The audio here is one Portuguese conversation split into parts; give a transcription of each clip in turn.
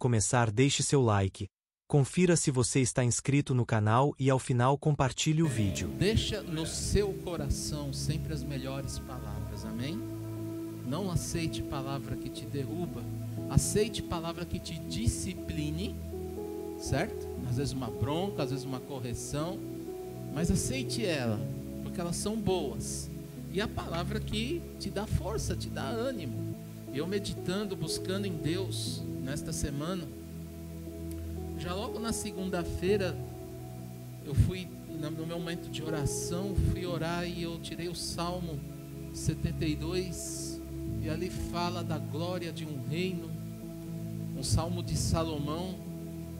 começar, deixe seu like. Confira se você está inscrito no canal e ao final compartilhe o vídeo. Deixa no seu coração sempre as melhores palavras, amém? Não aceite palavra que te derruba, aceite palavra que te discipline, certo? Às vezes uma bronca, às vezes uma correção, mas aceite ela, porque elas são boas. E a palavra que te dá força, te dá ânimo. Eu meditando, buscando em Deus nesta semana, já logo na segunda-feira, eu fui no meu momento de oração, fui orar e eu tirei o Salmo 72, e ali fala da glória de um reino, um Salmo de Salomão,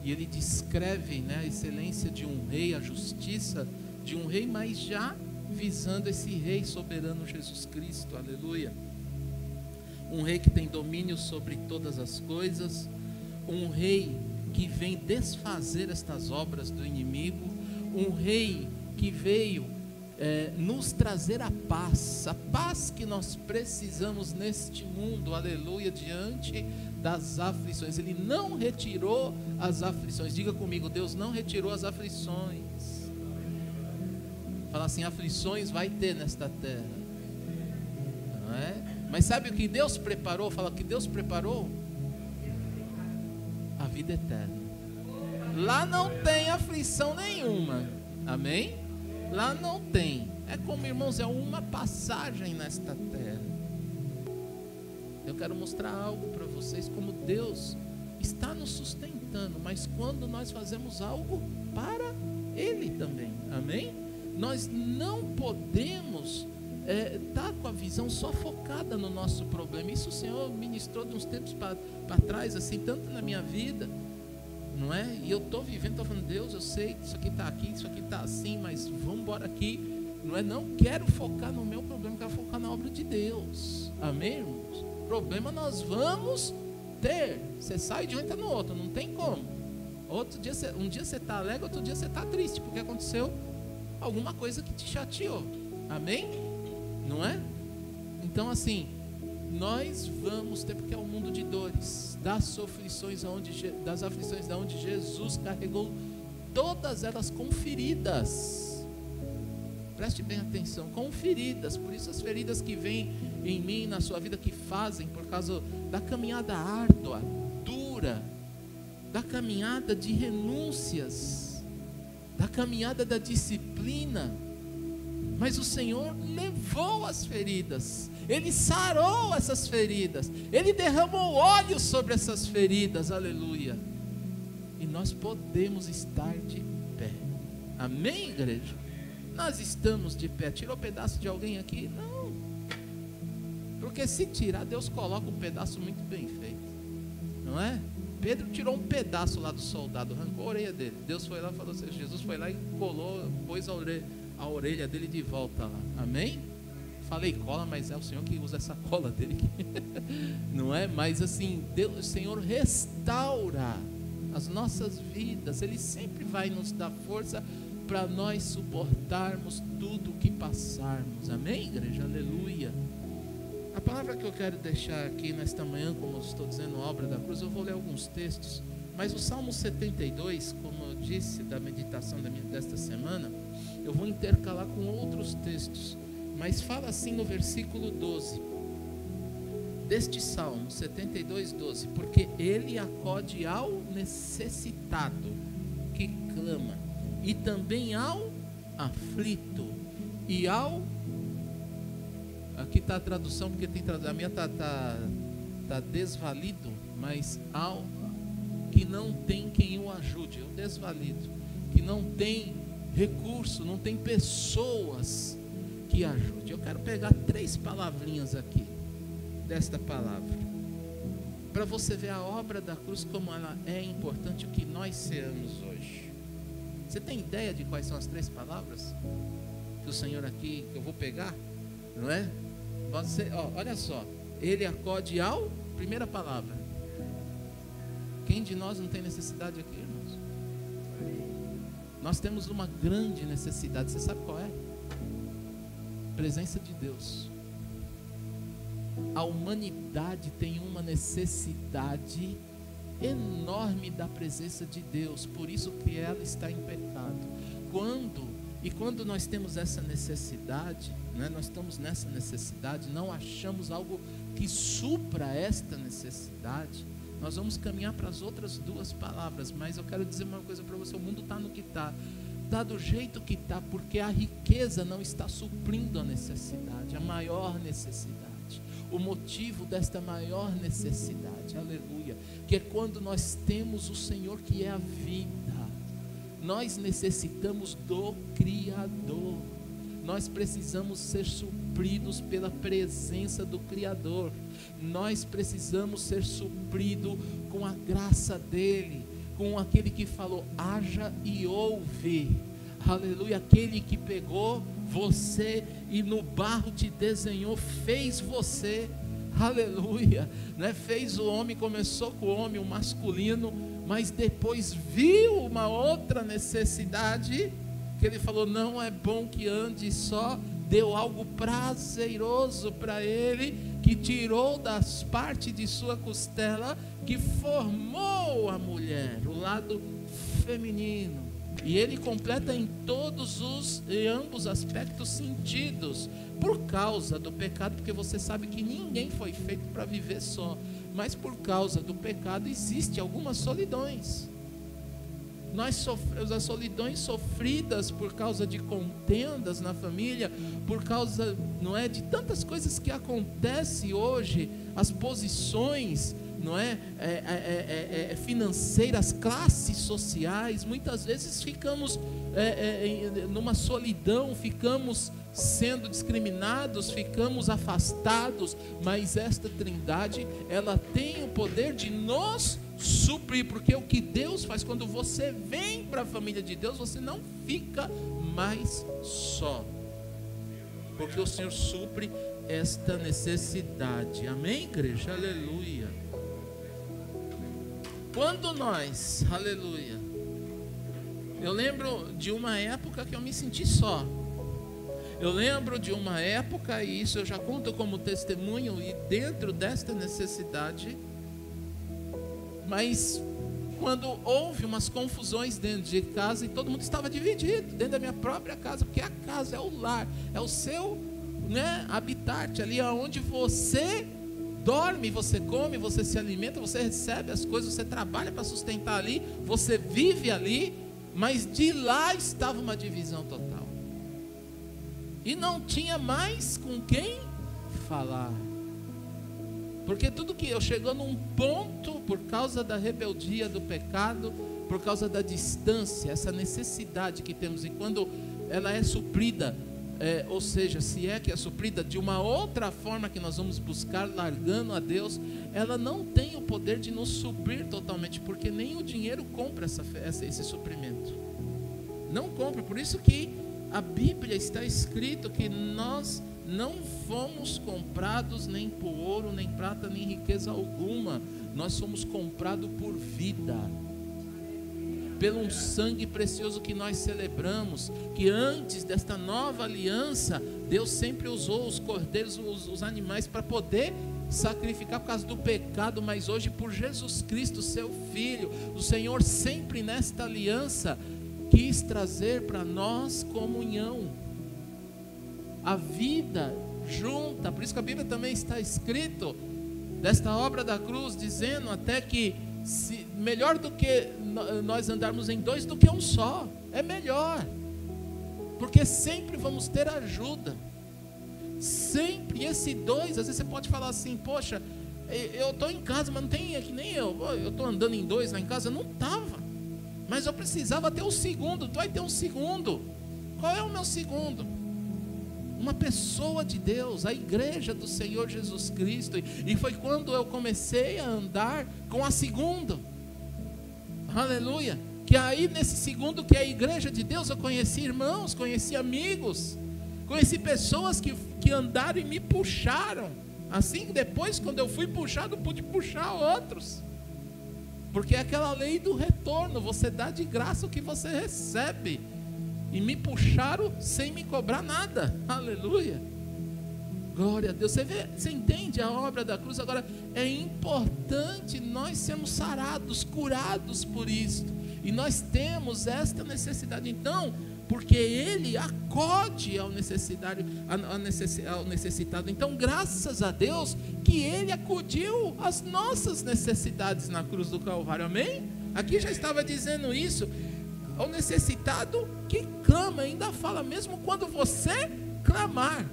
e ele descreve, né, a excelência de um rei, a justiça de um rei, mas já visando esse rei soberano Jesus Cristo, aleluia. Um rei que tem domínio sobre todas as coisas, um rei que vem desfazer estas obras do inimigo, um rei que veio nos trazer a paz que nós precisamos neste mundo, aleluia, diante das aflições. Ele não retirou as aflições. Diga comigo, Deus não retirou as aflições. Fala assim, aflições vai ter nesta terra, não é? Mas sabe o que Deus preparou? Fala que Deus preparou a vida eterna. Lá não tem aflição nenhuma, amém? Lá não tem. É como, irmãos, é uma passagem nesta terra. Eu quero mostrar algo para vocês, como Deus está nos sustentando, mas quando nós fazemos algo para Ele também, amém? Nós não podemos estar com a visão só focada no nosso problema. Isso o Senhor ministrou de uns tempos para trás, assim, tanto na minha vida, não é? E eu estou vivendo, estou falando, Deus, eu sei que isso aqui está aqui, isso aqui está assim, mas vamos embora aqui, não é? Não quero focar no meu problema, quero focar na obra de Deus, amém, irmãos? Problema nós vamos ter, você sai de um e entra no outro, não tem como. Outro dia, um dia você está alegre, outro dia você está triste, porque aconteceu alguma coisa que te chateou, amém? Não é? Então assim, nós vamos ter, porque é um mundo de dores, das aflições da onde Jesus carregou todas elas com feridas. Preste bem atenção, com feridas. Por isso as feridas que vêm em mim, na sua vida, que fazem por causa da caminhada árdua, dura, da caminhada de renúncias, da caminhada da disciplina. Mas o Senhor levou as feridas, Ele sarou essas feridas, Ele derramou óleo sobre essas feridas, aleluia. E nós podemos estar de pé, amém, igreja? Nós estamos de pé. Tirou pedaço de alguém aqui? Não, porque se tirar, Deus coloca um pedaço muito bem feito, não é? Pedro tirou um pedaço lá do soldado, arrancou a orelha dele. Deus foi lá e falou assim, Jesus foi lá e colou, pôs a orelha dele de volta lá, amém? Falei cola, mas é o Senhor que usa essa cola dele aqui. Não é? Mas assim, Deus, o Senhor restaura as nossas vidas, Ele sempre vai nos dar força para nós suportarmos tudo o que passarmos, amém, igreja? Aleluia. A palavra que eu quero deixar aqui nesta manhã, como eu estou dizendo, obra da cruz, eu vou ler alguns textos, mas o Salmo 72, como eu disse, da meditação desta semana, eu vou intercalar com outros textos, mas fala assim no versículo 12, deste Salmo 72, 12, porque Ele acode ao necessitado que clama, e também ao aflito, e ao, aqui está a tradução, porque tem tradução, a minha está desvalido, mas ao que não tem quem o ajude, o desvalido, que não tem recurso, não tem pessoas que ajude. Eu quero pegar 3 palavrinhas aqui desta palavra, para você ver a obra da cruz, como ela é importante, o que nós seamos hoje. Você tem ideia de quais são as 3 palavras que o Senhor aqui, que eu vou pegar, não é? Você, olha só, Ele acode ao, primeira palavra. Quem de nós não tem necessidade aqui, irmãos? Nós temos uma grande necessidade, você sabe qual é? Presença de Deus. A humanidade tem uma necessidade enorme da presença de Deus, por isso que ela está em pecado. Quando nós temos essa necessidade, né, nós estamos nessa necessidade, não achamos algo que supra esta necessidade, nós vamos caminhar para as outras duas palavras, mas eu quero dizer uma coisa para você: o mundo está no que está do jeito que está, porque a riqueza não está suprindo a necessidade, a maior necessidade, o motivo desta maior necessidade, aleluia, que é quando nós temos o Senhor que é a vida. Nós necessitamos do Criador, nós precisamos ser supridos pela presença do Criador, nós precisamos ser supridos com a graça dEle, com aquele que falou, haja e ouve, aleluia, aquele que pegou você e no barro te desenhou, fez você, aleluia, né? Fez o homem, começou com o homem, o masculino, mas depois viu uma outra necessidade, que ele falou, não é bom que ande só, deu algo prazeroso para ele, que tirou das partes de sua costela, que formou a mulher, o lado feminino, e ele completa em ambos aspectos sentidos, por causa do pecado, porque você sabe que ninguém foi feito para viver só, mas por causa do pecado existem algumas solidões. Nós sofremos as solidões sofridas por causa de contendas na família, por causa, não é, de tantas coisas que acontecem hoje, as posições, não é, financeiras, classes sociais, muitas vezes ficamos numa solidão, ficamos sendo discriminados, ficamos afastados, mas esta trindade, ela tem o poder de nos suprir, porque o que Deus faz, quando você vem para a família de Deus, você não fica mais só, porque o Senhor supre esta necessidade, amém, igreja? Aleluia. Quando nós, aleluia, eu lembro de uma época que eu me senti só. Eu lembro de uma época, e isso eu já conto como testemunho, e dentro desta necessidade, mas quando houve umas confusões dentro de casa, e todo mundo estava dividido, dentro da minha própria casa, porque a casa é o lar, é o seu, né, habitat, ali onde você dorme, você come, você se alimenta, você recebe as coisas, você trabalha para sustentar ali, você vive ali, mas de lá estava uma divisão total. E não tinha mais com quem falar. Porque tudo que eu chegou num ponto, por causa da rebeldia, do pecado, por causa da distância, essa necessidade que temos, e quando ela é suprida, ou seja, se é que é suprida de uma outra forma que nós vamos buscar, largando a Deus, ela não tem o poder de nos suprir totalmente, porque nem o dinheiro compra esse suprimento. Não compra, por isso que a Bíblia está escrito que nós não fomos comprados nem por ouro, nem prata, nem riqueza alguma. Nós somos comprados por vida, pelo um sangue precioso que nós celebramos, que antes desta nova aliança, Deus sempre usou os cordeiros, os animais, para poder sacrificar por causa do pecado, mas hoje por Jesus Cristo, seu Filho, o Senhor sempre nesta aliança quis trazer para nós comunhão, a vida junta. Por isso que a Bíblia também está escrito desta obra da cruz, dizendo até que melhor do que nós andarmos em dois do que um só, é melhor, porque sempre vamos ter ajuda, sempre. E esse dois, às vezes você pode falar assim, poxa, eu estou em casa, mas não tem, é que nem eu estou andando em dois lá em casa, não estava, mas eu precisava ter um segundo. Tu vai ter um segundo. Qual é o meu segundo? Uma pessoa de Deus, a igreja do Senhor Jesus Cristo. E foi quando eu comecei a andar com a segunda, aleluia, que aí nesse segundo, que é a igreja de Deus, eu conheci irmãos, conheci amigos, conheci pessoas que andaram e me puxaram, assim que depois, quando eu fui puxado, pude puxar outros, porque é aquela lei do retorno, você dá de graça o que você recebe, e me puxaram sem me cobrar nada, aleluia. Glória a Deus. Você entende a obra da cruz? Agora, é importante nós sermos sarados, curados por isso. E nós temos esta necessidade. Então, porque Ele acode ao necessitado. Então, graças a Deus que Ele acudiu às nossas necessidades na cruz do Calvário. Amém? Aqui já estava dizendo isso. O necessitado que clama, ainda fala, mesmo quando você clamar.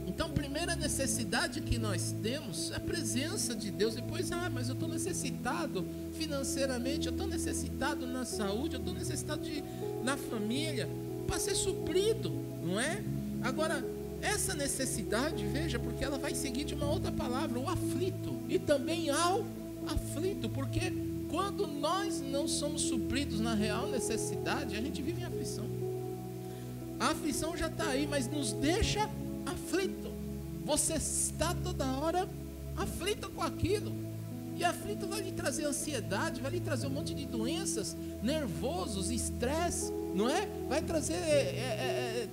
Então, a primeira necessidade que nós temos é a presença de Deus. Depois, mas eu estou necessitado financeiramente, eu estou necessitado na saúde, eu estou necessitado na família, para ser suprido, não é? Agora, essa necessidade, veja, porque ela vai seguir de uma outra palavra, o aflito, e também ao aflito, porque quando nós não somos supridos na real necessidade, a gente vive em aflição. A aflição já está aí, mas nos deixa aflito. Você está toda hora aflito com aquilo. E aflito vai lhe trazer ansiedade, vai lhe trazer um monte de doenças, nervosos, estresse, não é? Vai trazer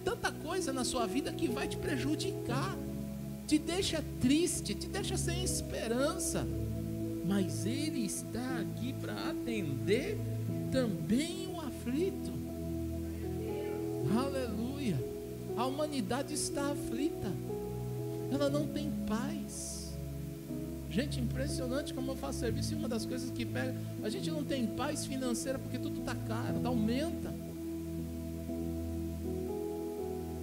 tanta coisa na sua vida que vai te prejudicar, te deixa triste, te deixa sem esperança. Mas Ele está aqui para atender também o aflito. Aleluia. A humanidade está aflita, ela não tem paz. Gente, impressionante como eu faço serviço, e uma das coisas que pega, a gente não tem paz financeira porque tudo está caro, aumenta.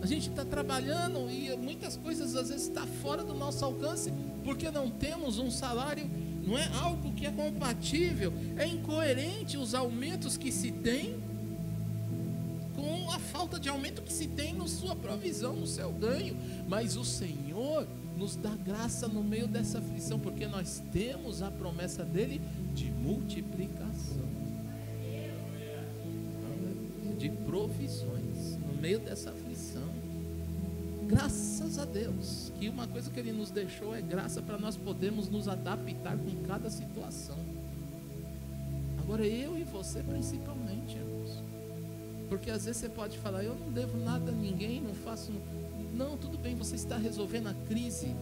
A gente está trabalhando e muitas coisas às vezes está fora do nosso alcance, porque não temos um salário, não é algo que é compatível, é incoerente os aumentos que se tem com a falta de aumento que se tem na sua provisão, no seu ganho. Mas o Senhor nos dá graça no meio dessa aflição, porque nós temos a promessa dele de multiplicação, de provisões no meio dessa aflição. Graças a Deus que uma coisa que Ele nos deixou é graça para nós podermos nos adaptar com cada situação. Agora eu e você principalmente, irmãos, porque às vezes você pode falar, eu não devo nada a ninguém, não faço. Não, tudo bem, você está resolvendo a crise.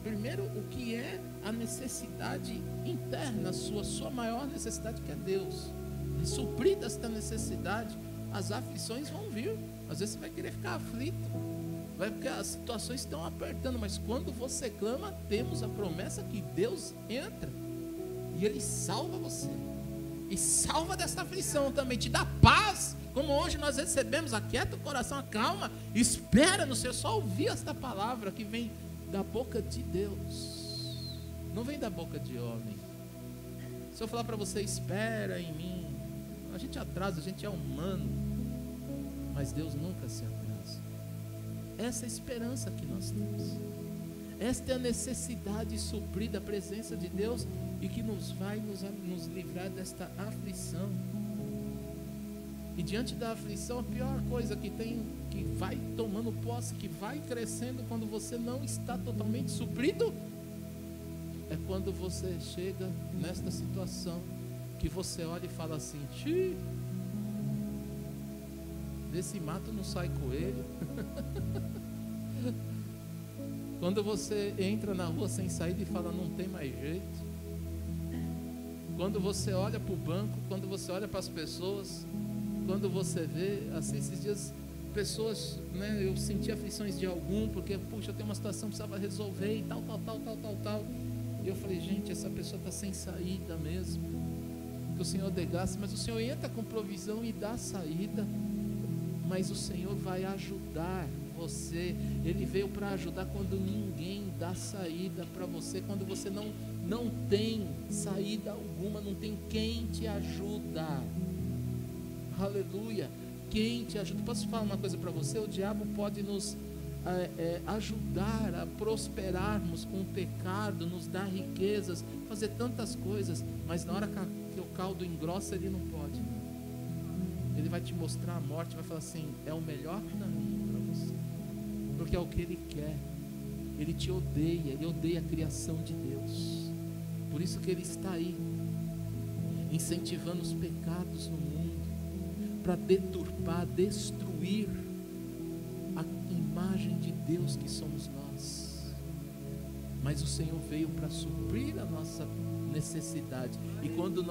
Primeiro, o que é a necessidade interna, sua maior necessidade, que é Deus. E suprida esta necessidade, as aflições vão vir. Às vezes você vai querer ficar aflito, porque as situações estão apertando, mas quando você clama, temos a promessa que Deus entra e Ele salva você, e salva dessa aflição também, te dá paz, como hoje nós recebemos. Aquieta o coração, acalma, espera no Senhor. Só ouvir esta palavra que vem da boca de Deus, não vem da boca de homem. Se eu falar para você, espera em mim, a gente atrasa, a gente é humano, mas Deus nunca se atrasa. Essa é a esperança que nós temos, esta é a necessidade suprida, a presença de Deus, e que nos vai nos livrar desta aflição. E diante da aflição, a pior coisa que tem, que vai tomando posse, que vai crescendo quando você não está totalmente suprido, é quando você chega nesta situação que você olha e fala assim, desse mato não sai coelho. Quando você entra na rua sem saída e fala, não tem mais jeito. Quando você olha para o banco, quando você olha para as pessoas, quando você vê, assim, esses dias, pessoas, né, eu senti aflições de algum, porque, puxa, eu tenho uma situação que precisava resolver e tal. E eu falei, gente, essa pessoa está sem saída mesmo. Que o Senhor dê graça, mas o Senhor entra com provisão e dá saída. Mas o Senhor vai ajudar você. Ele veio para ajudar quando ninguém dá saída para você, quando você não tem saída alguma, não tem quem te ajuda. Aleluia. Quem te ajuda? Posso falar uma coisa para você? O diabo pode nos ajudar a prosperarmos com o pecado, nos dar riquezas, fazer tantas coisas, mas na hora que o caldo engrossa, ele não pode. Ele vai te mostrar a morte, vai falar assim, é o melhor caminho para você, porque é o que ele quer. Ele te odeia, ele odeia a criação de Deus. Por isso que ele está aí, incentivando os pecados no mundo, para deturpar, destruir a imagem de Deus que somos nós. mas o Senhor veio para suprir a nossa necessidade. E quando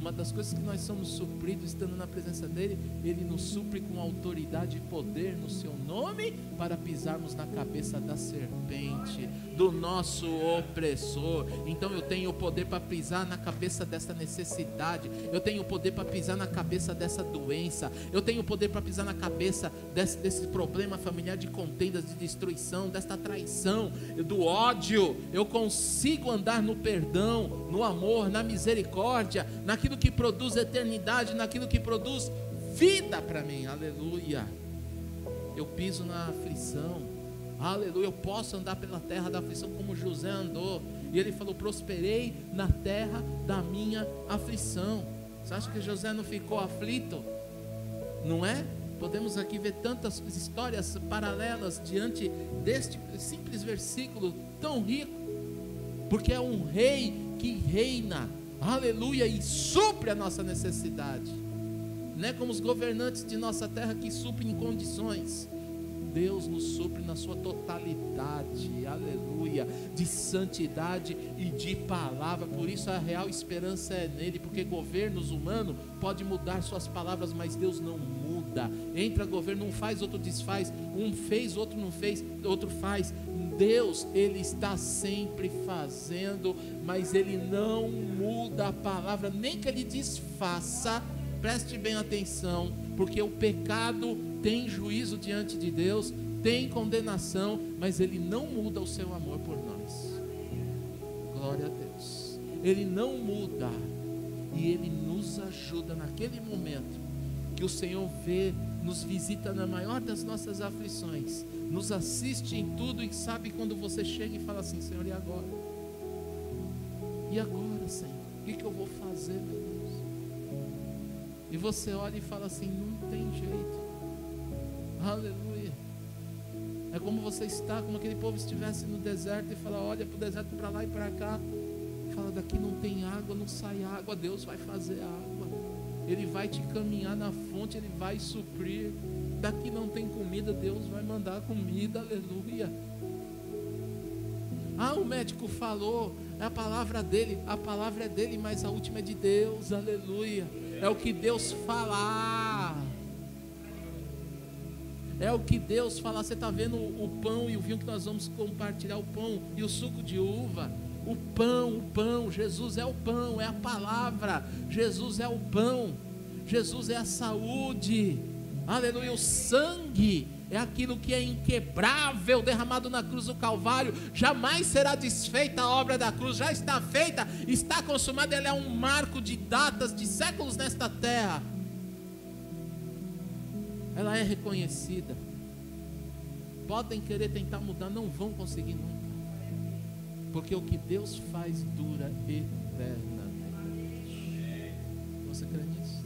uma das coisas que nós somos supridos estando na presença dele, ele nos supre com autoridade e poder no seu nome, para pisarmos na cabeça da serpente, do nosso opressor. Então eu tenho o poder para pisar na cabeça dessa necessidade, eu tenho o poder para pisar na cabeça dessa doença, eu tenho o poder para pisar na cabeça desse problema familiar, de contendas, de destruição, desta traição, do ódio. Eu consigo andar no perdão, no amor, na misericórdia, naquilo que produz eternidade, naquilo que produz vida para mim. Aleluia. Eu piso na aflição. Aleluia. Eu posso andar pela terra da aflição como José andou. E ele falou: prosperei na terra da minha aflição. Você acha que José não ficou aflito? Não é? Podemos aqui ver tantas histórias paralelas diante deste simples versículo tão rico, porque é um rei que reina, aleluia, e supre a nossa necessidade. Não é como os governantes de nossa terra que suprem em condições. Deus nos supre na sua totalidade, aleluia, de santidade e de palavra. Por isso a real esperança é nele, porque governos humanos podem mudar suas palavras, mas Deus não muda. Entra governo, um faz, outro desfaz, um fez, outro não fez, outro faz. Deus, ele está sempre fazendo, mas ele não muda a palavra, nem que ele desfaça. Preste bem atenção, porque o pecado tem juízo diante de Deus, tem condenação, mas ele não muda o seu amor por nós. Glória a Deus. Ele não muda, e ele nos ajuda naquele momento que o Senhor vê, nos visita na maior das nossas aflições, nos assiste em tudo e sabe quando você chega e fala assim: Senhor, e agora? E agora, Senhor? O que eu vou fazer, meu Deus? E você olha e fala assim: não tem jeito. Aleluia. É como você está, como aquele povo estivesse no deserto e fala: olha para o deserto, para lá e para cá, fala: daqui não tem água, não sai água. Deus vai fazer água, ele vai te caminhar na fonte, ele vai suprir. Daqui não tem comida, Deus vai mandar comida. Aleluia. Ah, o médico falou, é a palavra dele, a palavra é dele, mas a última é de Deus. Aleluia. É o que Deus falar. É o que Deus falar. Você está vendo o pão e o vinho que nós vamos compartilhar, o pão e o suco de uva. O pão, Jesus é o pão, é a palavra. Jesus é o pão, Jesus é a saúde. Aleluia. O sangue é aquilo que é inquebrável, derramado na cruz do Calvário. Jamais será desfeita a obra da cruz, já está feita, está consumada. Ela é um marco de datas, de séculos nesta terra. Ela é reconhecida. Podem querer tentar mudar, não vão conseguir nunca, porque o que Deus faz dura eternamente. Você crê nisso?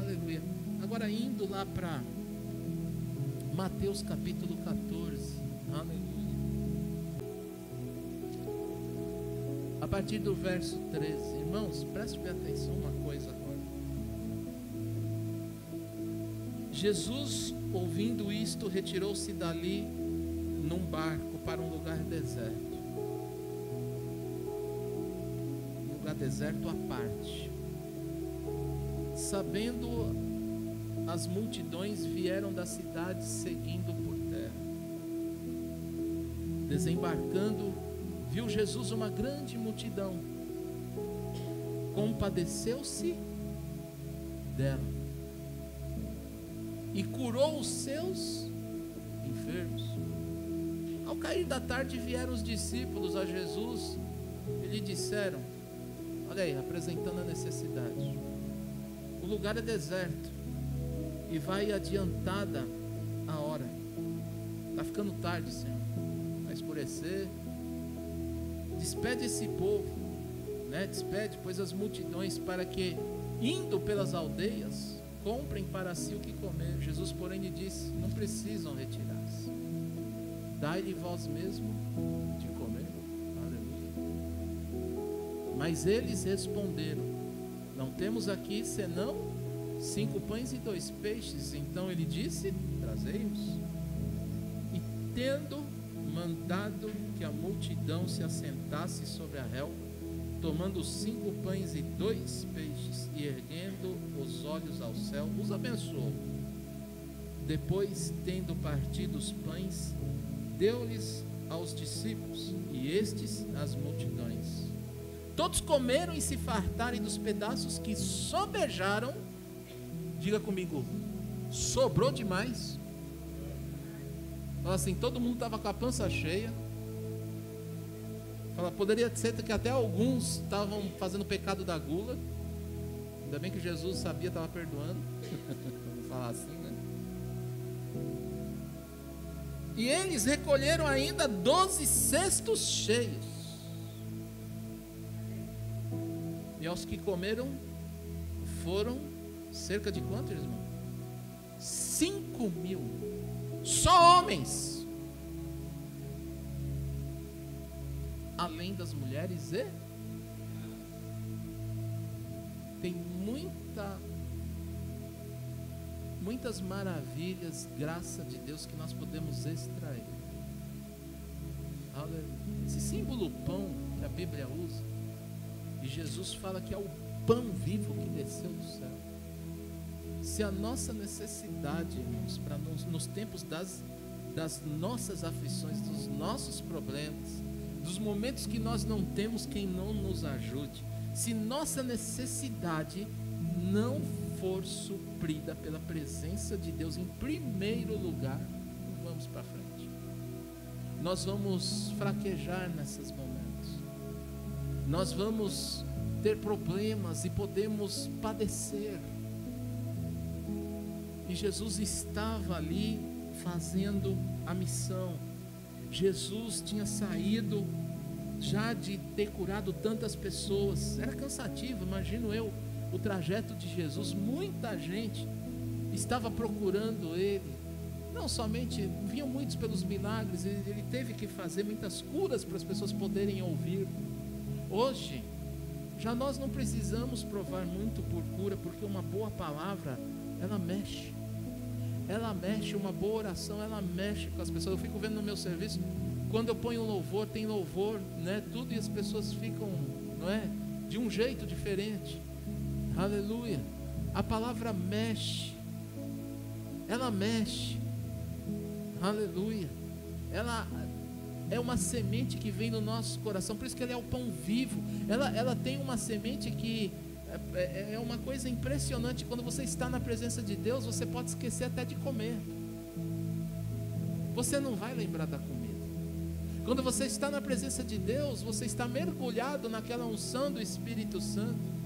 Aleluia. Agora, indo lá para Mateus capítulo 14, aleluia, a partir do verso 13, irmãos, preste bem atenção uma coisa agora. Jesus, ouvindo isto, retirou-se dali num barco para um lugar deserto, à parte. Sabendo as multidões, vieram da cidade seguindo por terra. Desembarcando, viu Jesus uma grande multidão, compadeceu-se dela e curou os seus enfermos. Ao cair da tarde, vieram os discípulos a Jesus e lhe disseram: olha aí, apresentando a necessidade, o lugar é deserto e vai adiantada a hora, está ficando tarde, Senhor, vai escurecer. Despede esse povo, né? Despede, pois, as multidões, para que, indo pelas aldeias, comprem para si o que comer. Jesus, porém, lhe disse: não precisam retirar-se, dai-lhe vós mesmo de comer. Aleluia. Mas eles responderam: não temos aqui senão 5 pães e 2 peixes. Então ele disse: trazei-os. E tendo mandado que a multidão se assentasse sobre a relva, tomando 5 pães e 2 peixes, e erguendo os olhos ao céu, os abençoou. Depois, tendo partido os pães, deu-lhes aos discípulos, e estes às multidões. Todos comeram e se fartaram dos pedaços que sobejaram. Diga comigo, sobrou demais. Fala assim, todo mundo estava com a pança cheia. Fala, poderia ser que até alguns estavam fazendo o pecado da gula. Ainda bem que Jesus sabia, estava perdoando. Vamos falar assim, né? E eles recolheram ainda 12 cestos cheios. E aos que comeram foram cerca de quantos, irmão? 5.000. Só homens. Além das mulheres e... Tem muitas maravilhas, graça de Deus que nós podemos extrair. Esse símbolo pão que a Bíblia usa, e Jesus fala que é o pão vivo que desceu do céu. Se a nossa necessidade, irmãos, para nos tempos das nossas aflições, dos nossos problemas, dos momentos que nós não temos quem não nos ajude, se nossa necessidade não for suprida pela presença de Deus em primeiro lugar, vamos para frente. Nós vamos fraquejar nesses momentos. Nós vamos ter problemas e podemos padecer. E Jesus estava ali fazendo a missão. Jesus tinha saído já de ter curado tantas pessoas. Era cansativo, imagino eu, o trajeto de Jesus. Muita gente estava procurando ele. Não somente, vinham muitos pelos milagres, ele teve que fazer muitas curas para as pessoas poderem ouvir. Hoje, já nós não precisamos provar muito por cura, porque uma boa palavra, ela mexe. Ela mexe, uma boa oração, ela mexe com as pessoas. Eu fico vendo no meu serviço, quando eu ponho louvor, tem louvor, né? Tudo, e as pessoas ficam, não é? De um jeito diferente. Aleluia. A palavra mexe. Ela mexe. Aleluia. Ela é uma semente que vem no nosso coração. Por isso que ela é o pão vivo. Ela tem uma semente que é uma coisa impressionante. Quando você está na presença de Deus, você pode esquecer até de comer. Você não vai lembrar da comida. Quando você está na presença de Deus, você está mergulhado naquela unção do Espírito Santo.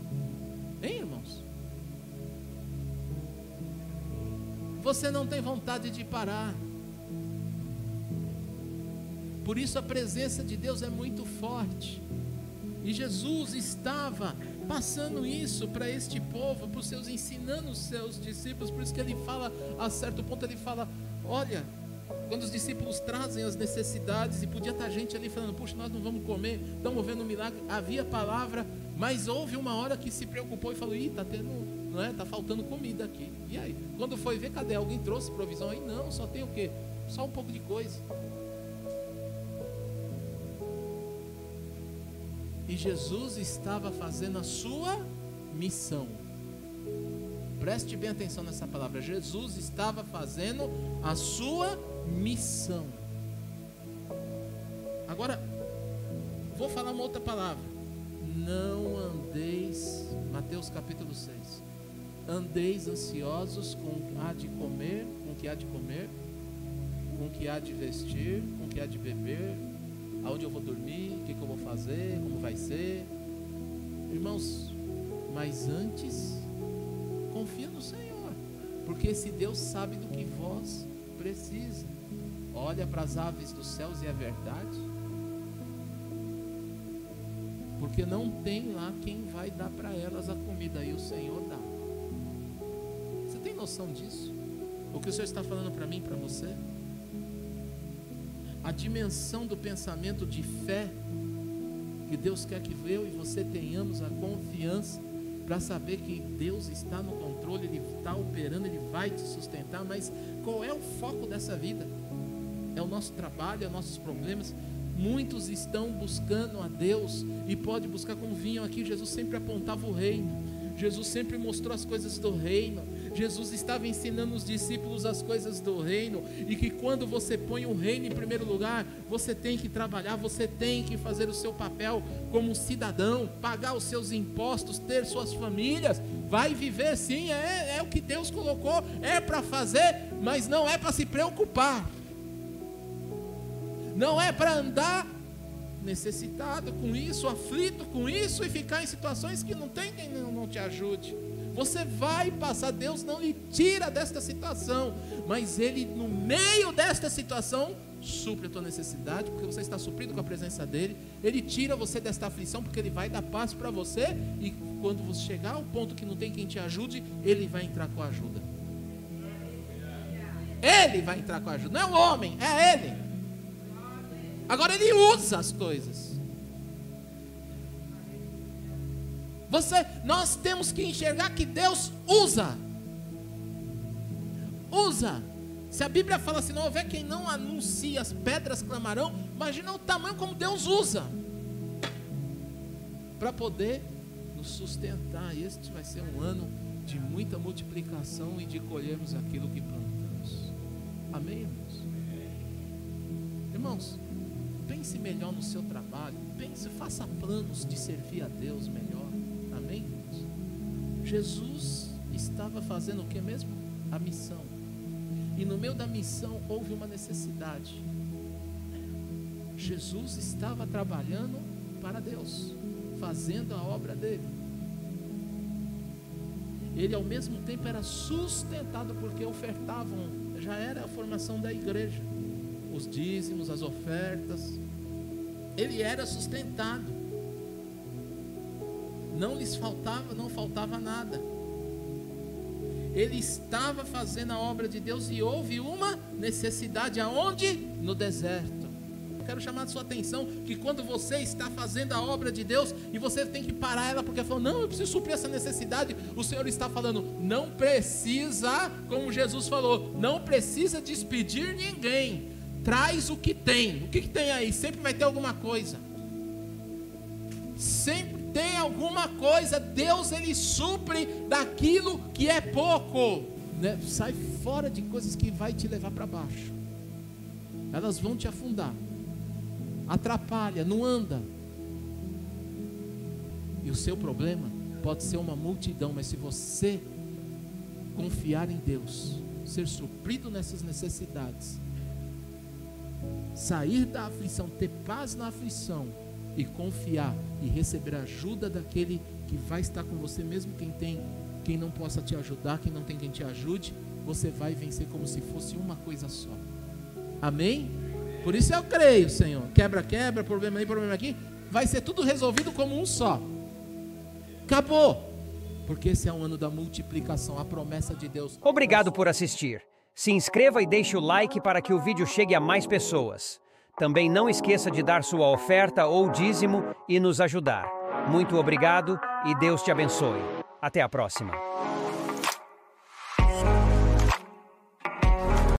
Hein, irmãos? Você não tem vontade de parar. Por isso a presença de Deus é muito forte. E Jesus estava passando isso para este povo, para os seus, ensinando os seus discípulos. Por isso que ele fala, a certo ponto ele fala, olha, quando os discípulos trazem as necessidades, e podia estar gente ali falando, puxa, nós não vamos comer, estamos vendo um milagre, havia palavra, mas houve uma hora que se preocupou e falou, está tendo, não é? Está faltando comida aqui. E aí? Quando foi ver, cadê? Alguém trouxe provisão aí? Não, só tem o quê? Só um pouco de coisa. E Jesus estava fazendo a sua missão. Preste bem atenção nessa palavra. Jesus estava fazendo a sua missão. Agora, vou falar uma outra palavra. Não andeis, Mateus capítulo 6. Andeis ansiosos com o que há de comer, com o que há de comer, com o que há de vestir, com o que há de beber, aonde eu vou dormir, o que eu vou fazer, como vai ser. Irmãos, mas antes, confia no Senhor, porque esse Deus sabe do que vós precisa. Olha para as aves dos céus e é verdade, porque não tem lá quem vai dar para elas a comida, e o Senhor dá. Você tem noção disso? O que o Senhor está falando para mim e para você? A dimensão do pensamento de fé que Deus quer que eu e você tenhamos a confiança para saber que Deus está no controle, Ele está operando, Ele vai te sustentar. Mas qual é o foco dessa vida? é o nosso trabalho, é os nossos problemas. Muitos estão buscando a Deus e pode buscar como vinham aqui. Jesus sempre apontava o reino, Jesus sempre mostrou as coisas do reino, Jesus estava ensinando os discípulos as coisas do reino, e que quando você põe o reino em primeiro lugar, você tem que trabalhar, você tem que fazer o seu papel como cidadão, pagar os seus impostos, ter suas famílias, vai viver sim, é o que Deus colocou, é para fazer, mas não é para se preocupar, não é para andar necessitado com isso, aflito com isso, e ficar em situações que não tem quem não te ajude. Você vai passar, Deus não lhe tira desta situação, mas Ele, no meio desta situação, supre a tua necessidade, porque você está suprido com a presença dEle. Ele tira você desta aflição, porque Ele vai dar paz para você, e quando você chegar ao ponto que não tem quem te ajude, Ele vai entrar com a ajuda. Ele vai entrar com a ajuda, não é o homem, é Ele. Agora Ele usa as coisas. Nós temos que enxergar que Deus usa. Se a Bíblia fala assim, não houver quem não anuncie, as pedras clamarão. Imagina o tamanho como Deus usa para poder nos sustentar. E este vai ser um ano de muita multiplicação e de colhermos aquilo que plantamos. Amém, irmãos? Irmãos, pense melhor no seu trabalho. Faça planos de servir a Deus melhor. Amém? Jesus estava fazendo o que mesmo? A missão. E no meio da missão houve uma necessidade. Jesus estava trabalhando para Deus, fazendo a obra dele. Ele ao mesmo tempo era sustentado, porque ofertavam, já era a formação da igreja, os dízimos, as ofertas. Ele era sustentado. Não lhes faltava, não faltava nada. Ele estava fazendo a obra de Deus e houve uma necessidade. Aonde? No deserto. Eu quero chamar a sua atenção que quando você está fazendo a obra de Deus e você tem que parar ela porque falou, não, eu preciso suprir essa necessidade, o Senhor está falando, não precisa, como Jesus falou, não precisa despedir ninguém. Traz o que tem. O que tem aí? Sempre vai ter alguma coisa. Sempre tem alguma coisa. Deus, Ele supre daquilo que é pouco, né? Sai fora de coisas que vai te levar para baixo. Elas vão te afundar. Atrapalha, não anda. E o seu problema pode ser uma multidão, mas se você confiar em Deus, ser suprido nessas necessidades, sair da aflição, ter paz na aflição e confiar e receber a ajuda daquele que vai estar com você, mesmo quem não possa te ajudar, quem não tem quem te ajude, você vai vencer como se fosse uma coisa só. Amém? Por isso eu creio, Senhor. Quebra, problema aí, problema aqui, vai ser tudo resolvido como um só. Acabou. Porque esse é um ano da multiplicação, a promessa de Deus. Obrigado por assistir. Se inscreva e deixe o like para que o vídeo chegue a mais pessoas. Também não esqueça de dar sua oferta ou dízimo e nos ajudar. Muito obrigado e Deus te abençoe. Até a próxima.